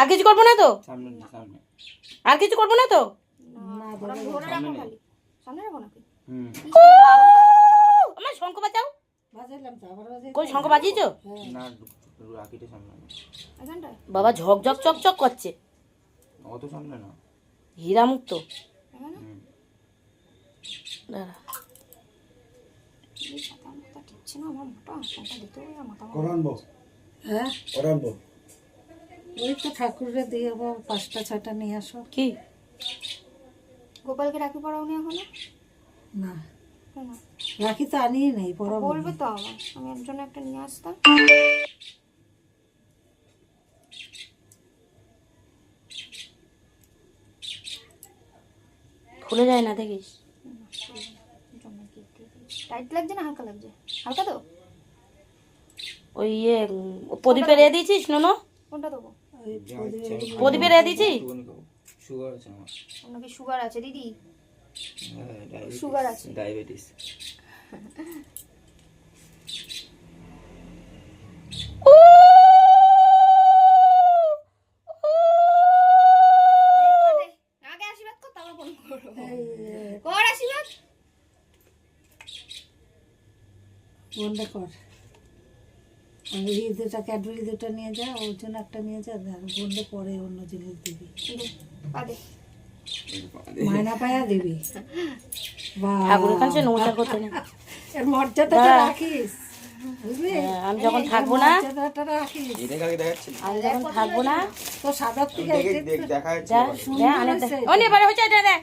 আর কিছু করবো না তো? সামনে সামনে আর কিছু করবো না তো? না ধরে রাখো খালি সামনে রাখো নাকি হুম আমার শঙ্খ বাজাও। বাজাইলাম তো আবার বাজাই কোন শঙ্খ বাজিয়েছো? না রাখিটা সামনে না। এখানটায় বাবা ঝক ঝক চক চক করছে, অত সামনে না। হীরা মুক্ত। এখানে হুম দাঁড়া। এই ছাতা মাথা টিপছে না আমার মোটা ফোনটা দিতে হবে না মাথা করানবো হ্যাঁ করানবো ওই তো ঠাকুরে দিয়ে 5টা 6টা নিয়ে আসো কি গোপালকে রাখি পরাও নি এখনো না কেন রাখি তো আনিয়ে নেই পড়াবো বলবে তো আবার আমি এর জন্য একটা নিয়ে আসতাম খুলে যায় না দেখিস? টাইট লাগছে না হালকা লাগছে হালকা তো ওই প্রদীপে রেয়ে দিয়েছিস নুনো? কোনটা দেবো প্রদীপে রেয়ে দিয়েছি। সুগার আছে আমার। আপনার কি সুগার আছে দিদি হ্যাঁ সুগার আছে ডায়াবেটিস। আগে আশীর্বাদ কর তারপর ফোন করো কর আশীর্বাদ বন্ধ কর এই দুটা ক্যাডবেরি দুটো নিয়ে যা ওর জন্য একটা নিয়ে যা বন্ধ পরে অন্য জিনিস দিবি পাদে মায়না পায়া দিবি ঠাকুরের কাছে নমস্কার করতে নেই। এর মর্যাদাটা রাখিস বুঝলি আমি যখন থাকবো না, মর্যাদাটা রাখিস এটা কাকে দেখাচ্ছি? আমি যখন থাকবো না, তো সাদার থেকে দেখা যাচ্ছে। যা যা আনে দে। ও নে বারে হচ্ছে দে দে।